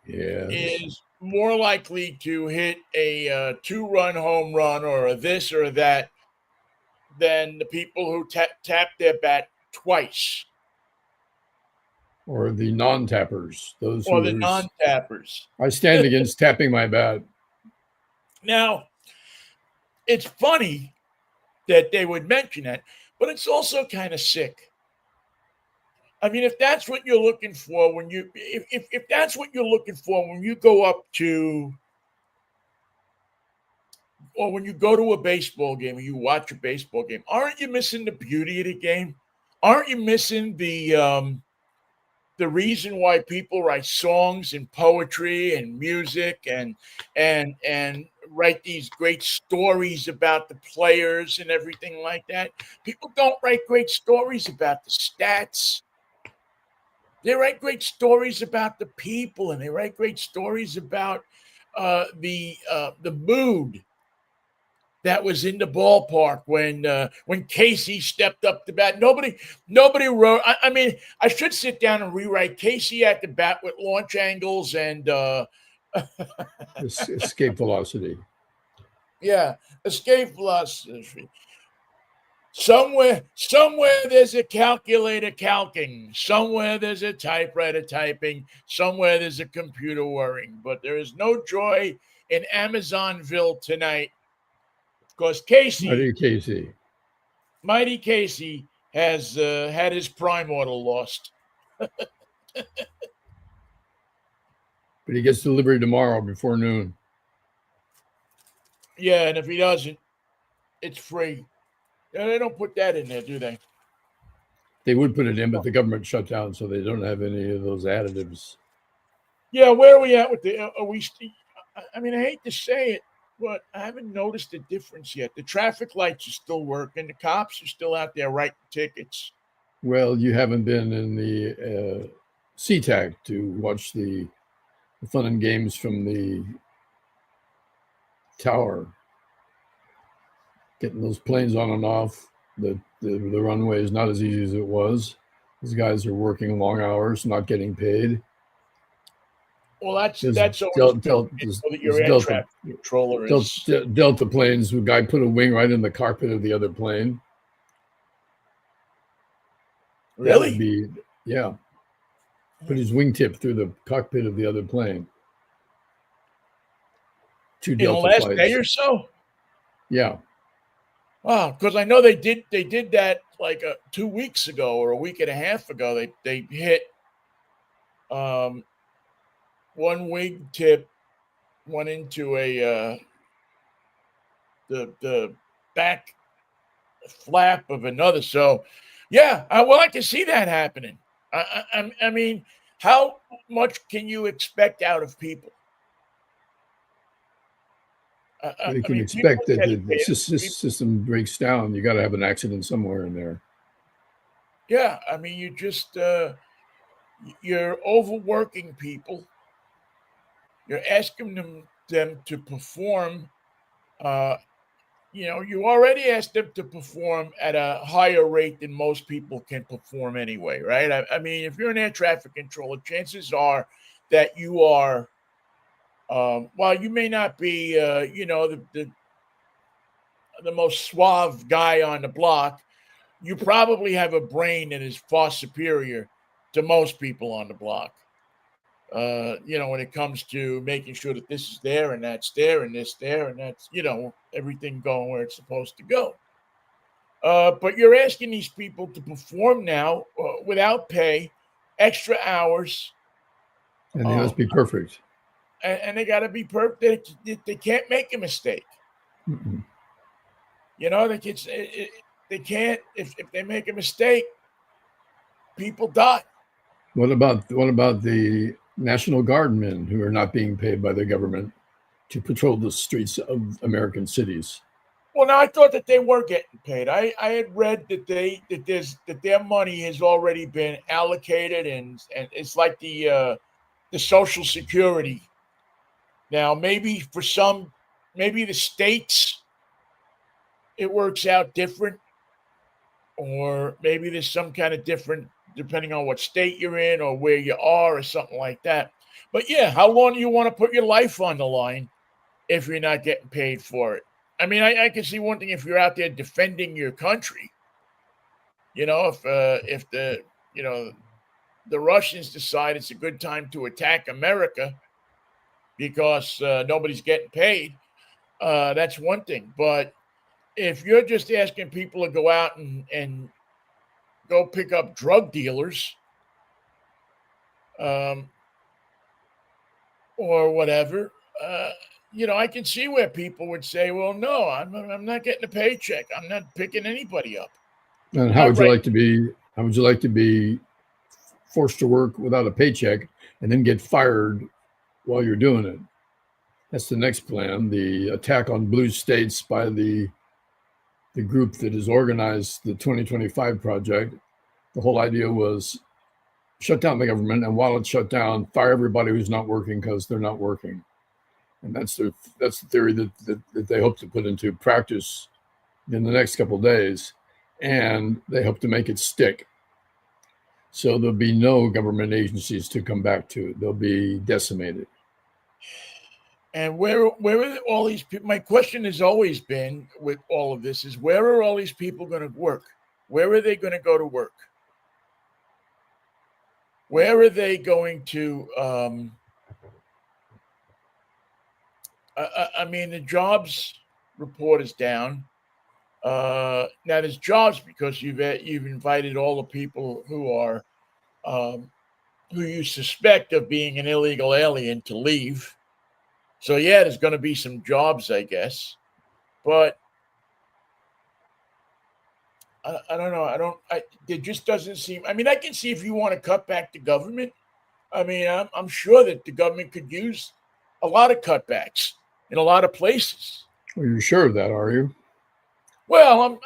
is more likely to hit a 2-run home run or a this or that than the people who tap their bat twice. Or the non-tappers. The non-tappers. I stand against tapping my bat. Now, it's funny that they would mention that, but it's also kind of sick. I mean, if that's what you're looking for if that's what you're looking for when you go up to, or when you go to a baseball game or you watch a baseball game, aren't you missing the beauty of the game? Aren't you missing the reason why people write songs and poetry and music and write these great stories about the players and everything like that? People don't write great stories about the stats. They write great stories about the people, and they write great stories about the mood that was in the ballpark when Casey stepped up to bat. Nobody wrote. I mean, I should sit down and rewrite Casey at the bat with launch angles and escape velocity. Yeah, escape velocity. Somewhere there's a calculator calcing. Somewhere there's a typewriter typing. Somewhere there's a computer whirring. But there is no joy in Amazonville tonight because Mighty Casey has had his prime order lost. But he gets delivery tomorrow before noon. Yeah, and if he doesn't, it's free. They don't put that in there, do they? They would put it in, but the government shut down, so they don't have any of those additives. Yeah, where are we at with the? I mean, I hate to say it, but I haven't noticed a difference yet. The traffic lights are still working. The cops are still out there writing tickets. Well, you haven't been in the SeaTac to watch the fun and games from the tower. Getting those planes on and off the runway is not as easy as it was. These guys are working long hours, not getting paid. Well, that's always Delta controller is Delta planes. The guy put a wing right in the cockpit of the other plane. Really? Put his wingtip through the cockpit of the other plane. 2 In the Delta last day flights. or so? Yeah. Wow, because I know they did that like 2 weeks ago or a week and a half ago. They hit um, one wingtip went into the back flap of another. So, yeah, I can see that happening. I mean, how much can you expect out of people? Well, you I can mean, people expect are that the dedicated. system breaks down. You got to have an accident somewhere in there. Yeah, I mean, you're overworking people. You're asking them to perform. Uh, you already asked them to perform at a higher rate than most people can perform anyway, right? I mean, if you're an air traffic controller, chances are that you are. While you may not be, the most suave guy on the block, you probably have a brain that is far superior to most people on the block. When it comes to making sure that this is there and that's there and this there and that's, everything going where it's supposed to go. But you're asking these people to perform now without pay, extra hours, And they um, must be perfect. and they got to be perfect. They can't make a mistake. Mm-mm. They can't. If they make a mistake, people die. What about the National Guard men who are not being paid by the government to patrol the streets of American cities? Well, now I thought that they were getting paid. I had read that their money has already been allocated, and it's like the Social Security. Now, maybe the states it works out different, or maybe there's some kind of different depending on what state you're in or where you are or something like that. But yeah, how long do you want to put your life on the line if you're not getting paid for it? I mean, I can see one thing if you're out there defending your country. If the Russians decide it's a good time to attack America because nobody's getting paid, that's one thing. But if you're just asking people to go out and go pick up drug dealers, um, or whatever, I can see where people would say, "Well, no, I'm not getting a paycheck. I'm not picking anybody up. And how Not would you right." like to be? How would you like to be forced to work without a paycheck and then get fired while you're doing it? That's the next plan. The attack on blue states by the group that has organized the 2025 project. The whole idea was shut down the government, and while it's shut down, fire everybody who's not working because they're not working. And that's the theory that they hope to put into practice in the next couple of days, and they hope to make it stick. So there'll be no government agencies to come back to. They'll be decimated. And where are all these people? My question has always been with all of this is where are all these people going to work? Where are they going to go to work? Where are they going to? I mean, the jobs report is down. Now there's jobs because you've invited all the people um, who you suspect of being an illegal alien to leave. So yeah, there's going to be some jobs, I guess, but I don't know. I don't. It just doesn't seem. I mean, I can see if you want to cut back the government. I mean, I'm sure that the government could use a lot of cutbacks in a lot of places. Are you sure of that? Are you? Well,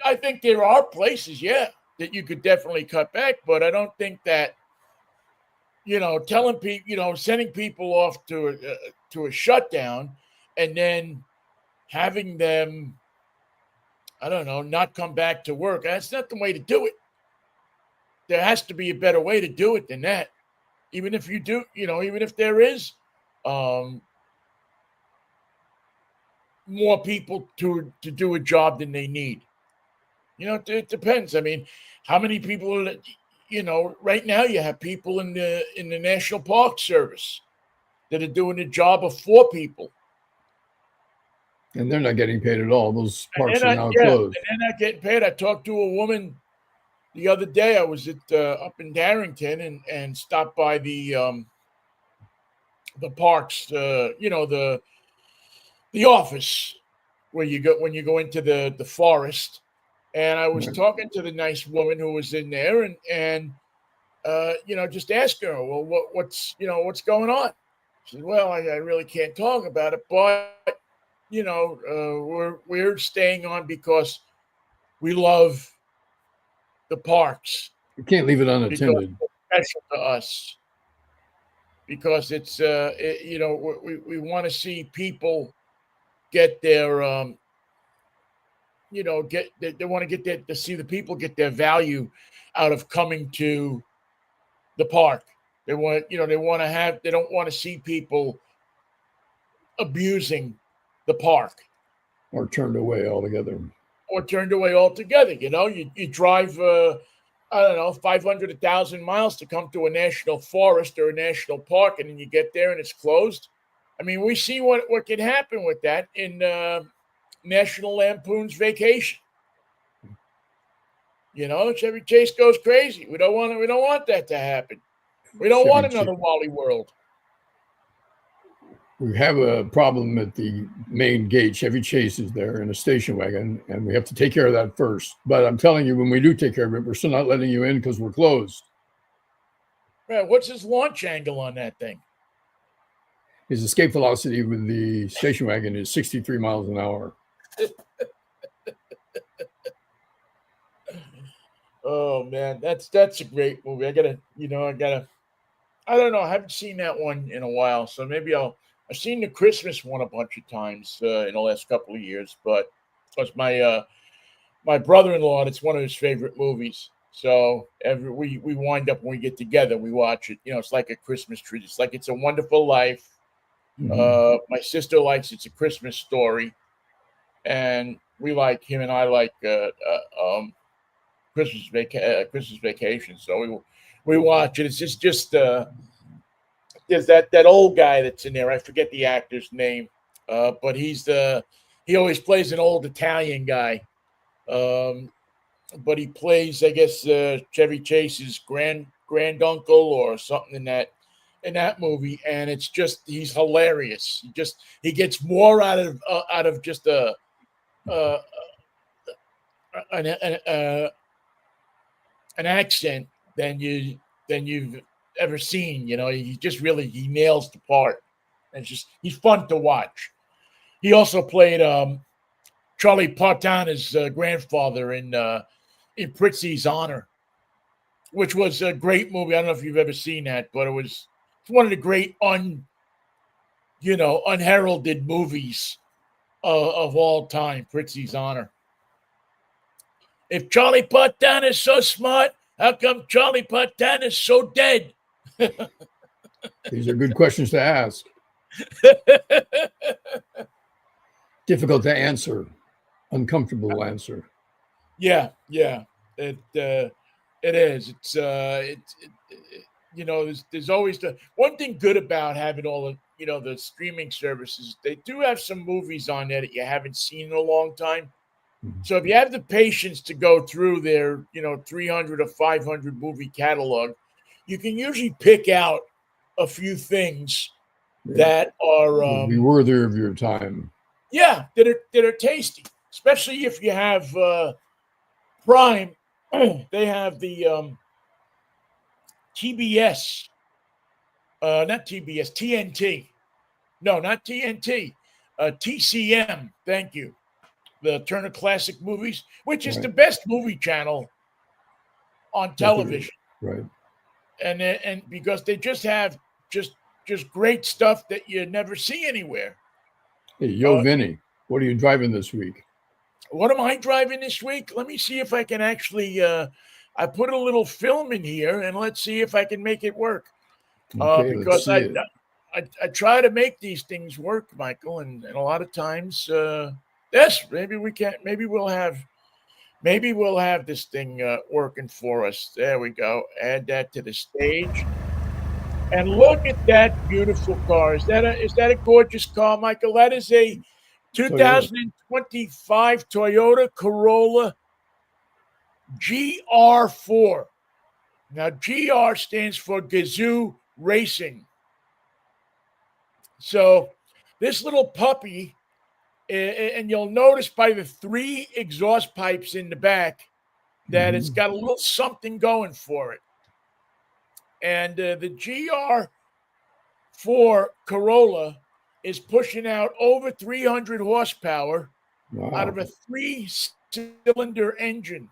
I think there are places, yeah, that you could definitely cut back, but I don't think that telling people, sending people off to a shutdown, and then having them, I don't know, not come back to work. That's not the way to do it. There has to be a better way to do it than that. Even if you do, even if there is um, more people to do a job than they need. It depends. I mean, how many people? Right now you have people in the National Park Service that are doing a job of 4 people. And they're not getting paid at all. Those And parks they're are not, now yeah, closed. and they're not getting paid. I talked to a woman the other day. I was at up in Darrington and stopped by the parks, the office where you go when you go into the forest. And I was Right. talking to the nice woman who was in there, and just asking her, well, what's going on? She said, well, I really can't talk about it, but we're staying on because we love the parks You can't leave it because unattended. it's special to us. Because we want to see people get their they want to get their to see the people get their value out of coming to the park. They don't want to see people abusing the park Or turned away altogether. or turned away altogether. You drive, I don't know, 500, 1,000 miles to come to a national forest or a national park, and then you get there and it's closed. I mean, we see what can happen with that in National Lampoon's Vacation. Chevy Chase goes crazy. We don't want that to happen. We don't want Chevy another Chase. Wally World. We have a problem at the main gate. Chevy Chase is there in a station wagon, and we have to take care of that first. But I'm telling you, when we do take care of it, we're still not letting you in because we're closed. Right, what's his launch angle on that thing? His escape velocity with the station wagon is 63 miles an hour. Oh man, that's a great movie. I don't know. I haven't seen that one in a while, so maybe I've seen the Christmas one a bunch of times in the last couple of years, but because my brother-in-law, it's one of his favorite movies. So we wind up when we get together, we watch it. It's like a Christmas treat. It's like It's a Wonderful Life. My sister likes It's a Christmas Story, and him and I like Christmas Vacation. So we watch it. It's just there's that old guy that's in there. I forget the actor's name, but he always plays an old Italian guy. But he plays, I guess, Chevy Chase's granduncle or something in that movie, and it's just he's hilarious. He gets more out of just uh, an accent than you've ever seen. He nails the part. And he's fun to watch. He also played Charlie Partana's grandfather in Prizzi's Honor, which was a great movie. I don't know if you've ever seen that, but it's one of the great unheralded movies of all time. Prizzi's Honor. If Charlie Partana is so smart, how come Charlie Partana is so dead? These are good questions to ask. Difficult to answer. Uncomfortable answer. Yeah. It is. There's always the one thing good about having all the streaming services. They do have some movies on there that you haven't seen in a long time. So if you have the patience to go through their 300 or 500 movie catalog, you can usually pick out a few things that are be worthy of your time. Yeah, that are tasty, especially if you have Prime. They have the TBS, not TBS, TNT. No, not TNT. TCM. Thank you. The Turner Classic Movies, which is the best movie channel on television. Right. And because they just have just great stuff that you never see anywhere. Hey, Vinnie, what are you driving this week? What am I driving this week? Let me see if I can actually. I put a little film in here, and let's see if I can make it work. Okay, Because I try to make these things work, Michael, and a lot of times, yes, maybe we can't. Maybe we'll have this thing working for us. There we go. Add that to the stage. And look at that beautiful car. Is that a gorgeous car, Michael? That is a 2025 Toyota Corolla GR4. Now, GR stands for Gazoo Racing. So, this little puppy, and you'll notice by the 3 exhaust pipes in the back that it's got a little something going for it. And the GR4 Corolla is pushing out over 300 horsepower out of a 3-cylinder engine.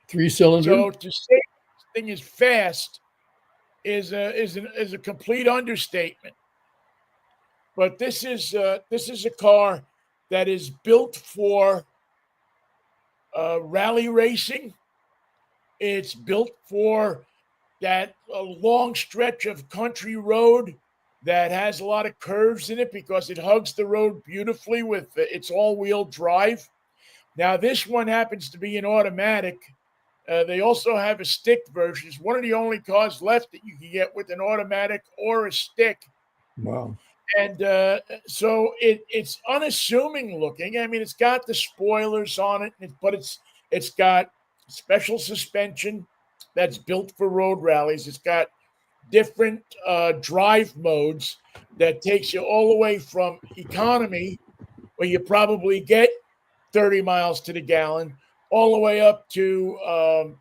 3-cylinder? So to say this thing is fast is a complete understatement. But this is a car that is built for rally racing. It's built for that long stretch of country road that has a lot of curves in it because it hugs the road beautifully with its all-wheel drive. Now, this one happens to be an automatic. They also have a stick version. It's one of the only cars left that you can get with an automatic or a stick. Wow. And so it's unassuming looking. I mean, it's got the spoilers on it, but it's got special suspension that's built for road rallies. It's got different drive modes that takes you all the way from economy, where you probably get 30 miles to the gallon, all the way up to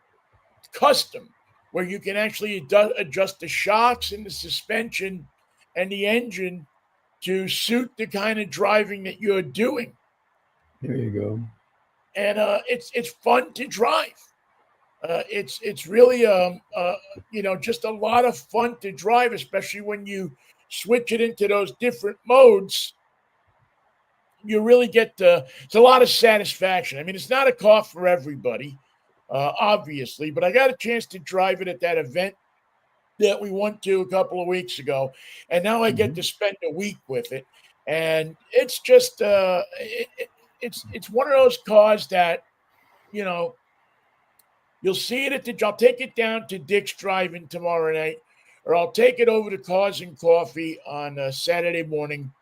custom, where you can actually adjust the shocks and the suspension and the engine to suit the kind of driving that you're doing. There you go. And it's fun to drive. It's really just a lot of fun to drive, especially when you switch it into those different modes. You really get it's a lot of satisfaction. I mean, it's not a car for everybody, obviously, but I got a chance to drive it at that event that we went to a couple of weeks ago, and now I get to spend a week with it, and it's just it's one of those cars that you'll see it at the. I'll take it down to Dick's Drive-In tomorrow night, or I'll take it over to Cars and Coffee on Saturday morning,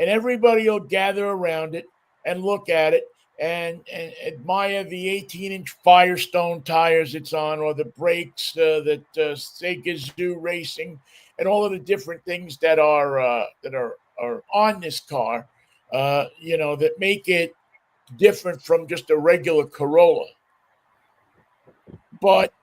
and everybody will gather around it and look at it and admire the 18-inch Firestone tires it's on, or the brakes that say Gazoo Racing, and all of the different things that are on this car, that make it different from just a regular Corolla. But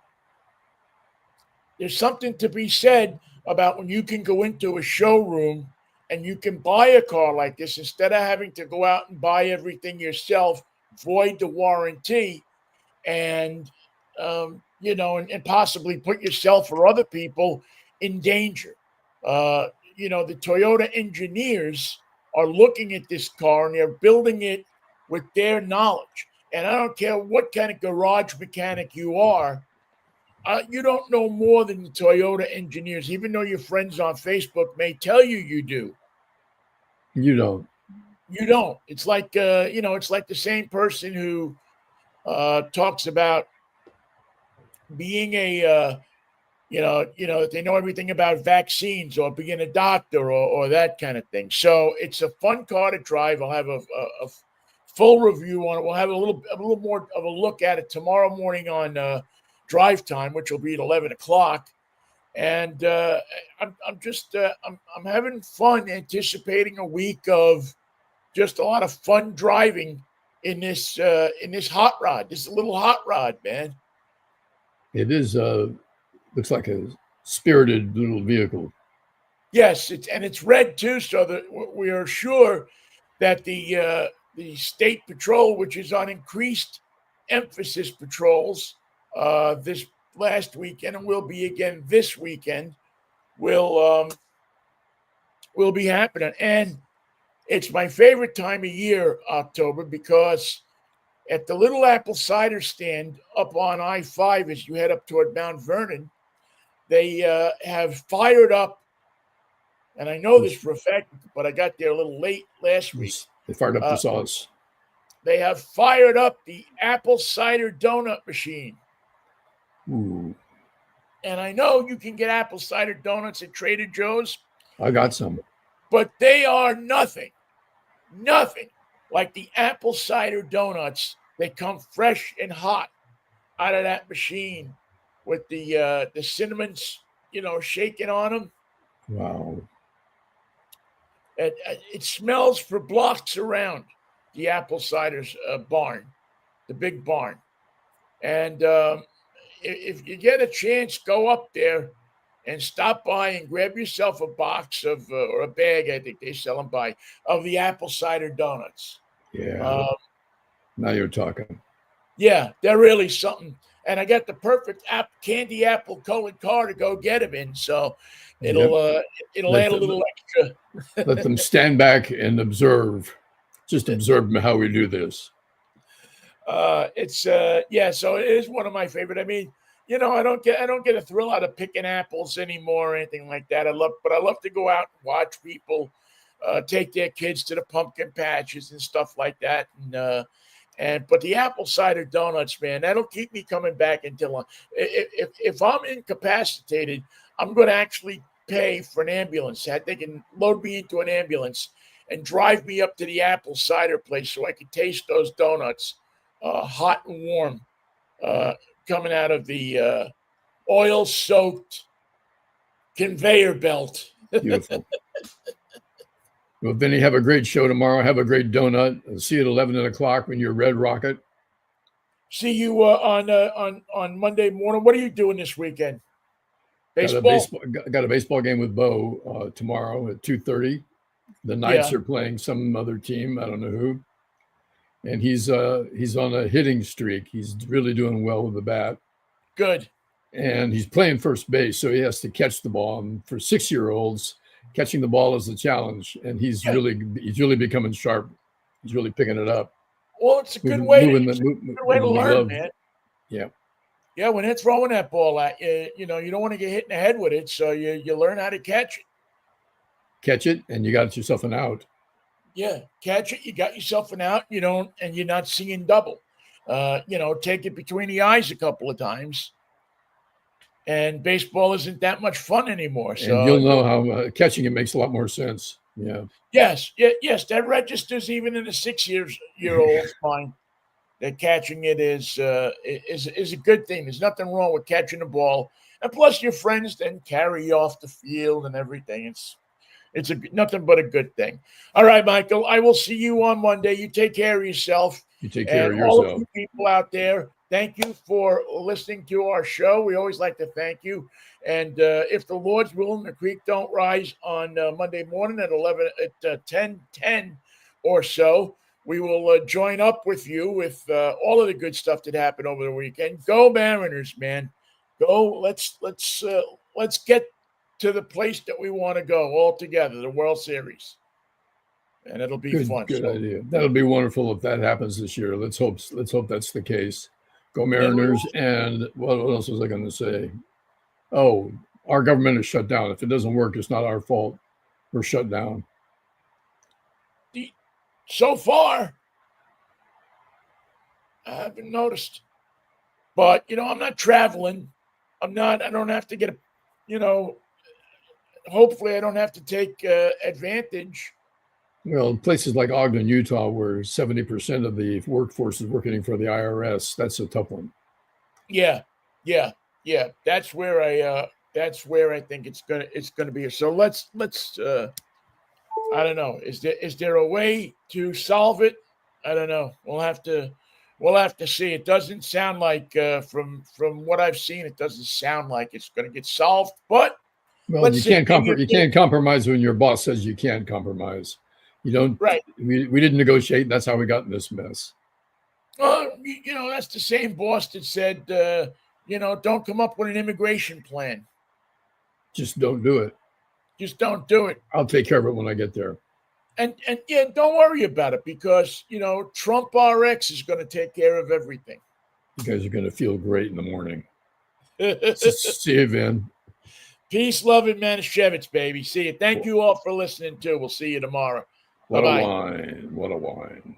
there's something to be said about when you can go into a showroom and you can buy a car like this instead of having to go out and buy everything yourself, void the warranty, and and possibly put yourself or other people in danger. The Toyota engineers are looking at this car and they're building it with their knowledge. And I don't care what kind of garage mechanic you are, you don't know more than the Toyota engineers, even though your friends on Facebook may tell you you do. You don't. You don't. It's like it's like the same person who talks about being a they know everything about vaccines or being a doctor or that kind of thing. So it's a fun car to drive. I'll have a full review on it. We'll have a little more of a look at it tomorrow morning on drive time, which will be at 11 o'clock. And I'm having fun anticipating a week of just a lot of fun driving in this hot rod. This little hot rod, man. It is looks like a spirited little vehicle. Yes, it's red too, so that we are sure that the state patrol, which is on increased emphasis patrols this last weekend and will be again this weekend, will be happening. And it's my favorite time of year, October, because at the Little Apple Cider Stand up on I-5 as you head up toward Mount Vernon, they have fired up, and I know this for a fact, but I got there a little late last week. They fired up the sauce. They have fired up the apple cider donut machine. Ooh. And I know you can get apple cider donuts at Trader Joe's. I got some. but they are nothing like the apple cider donuts. They come fresh and hot out of that machine with the cinnamons, shaking on them. Wow. It smells for blocks around the apple cider's barn, the big barn. And if you get a chance, go up there and stop by and grab yourself a box of or a bag. I think they sell them of the apple cider donuts. Yeah. Now you're talking. Yeah, they're really something. And I got the perfect candy apple colored car to go get them in, so it'll add a little extra. Let them stand back and observe. Just observe how we do this. So it is one of my favorite. I mean, I don't get a thrill out of picking apples anymore or anything like that. I love to go out and watch people take their kids to the pumpkin patches and stuff like that. But the apple cider donuts, man, that'll keep me coming back until if I'm incapacitated, I'm going to actually pay for an ambulance. They can load me into an ambulance and drive me up to the apple cider place so I can taste those donuts, hot and warm, coming out of the oil-soaked conveyor belt. Beautiful. Well, Vinnie, have a great show tomorrow. Have a great donut. I'll see you at 11 o'clock when you're Red Rocket. See you on Monday morning. What are you doing this weekend? Baseball? Got a baseball game with Bo tomorrow at 2:30. The Knights are playing some other team. I don't know who. And he's on a hitting streak. He's really doing well with the bat. Good. And he's playing first base, so he has to catch the ball. And for 6-year-olds, catching the ball is a challenge. And he's really becoming sharp. He's really picking it up. Well, it's a good way to learn, man. Yeah. Yeah, when they're throwing that ball at you, you don't want to get hit in the head with it, so you learn how to catch it. Catch it, and you got yourself an out. Yeah, catch it, you got yourself an out, and you're not seeing double. Take it between the eyes a couple of times. And baseball isn't that much fun anymore. So and you'll know how catching it makes a lot more sense. Yeah. Yes, that registers even in a 6-year-old's mind. That catching it is a good thing. There's nothing wrong with catching the ball, and plus your friends then carry you off the field and everything. It's nothing but a good thing. All right, Michael, I will see you on Monday. You take care of yourself. You take care of yourself. All of you people out there, thank you for listening to our show. We always like to thank you. And if the Lord's willing, the creek don't rise on Monday morning at 10:10 or so, we will join up with you with all of the good stuff that happened over the weekend. Go Mariners, man! Go! Let's get to the place that we want to go all together, the World Series, and it'll be fun. Good idea. That'll be wonderful if that happens this year. Let's hope that's the case. Go Mariners! And what else was I going to say? Oh, our government is shut down. If it doesn't work, it's not our fault. We're shut down. So far, I haven't noticed. But, I'm not traveling. I don't have to get hopefully I don't have to take advantage. Well, places like Ogden, Utah, where 70% of the workforce is working for the IRS, that's a tough one. Yeah. That's where I think it's gonna be. So let's I don't know. Is there a way to solve it? I don't know. We'll have to see. It doesn't sound like from what I've seen, it doesn't sound like it's going to get solved. But you can't compromise when your boss says you can't compromise. You don't. Right. We didn't negotiate. That's how we got in this mess. That's the same boss that said, don't come up with an immigration plan. Just don't do it. Just don't do it. I'll take care of it when I get there. And don't worry about it because, Trump RX is going to take care of everything. You guys are going to feel great in the morning. See you, Vin. Peace, love, and Manischewitz, baby. See you. Thank you all for listening, too. We'll see you tomorrow. What a wine. What a wine.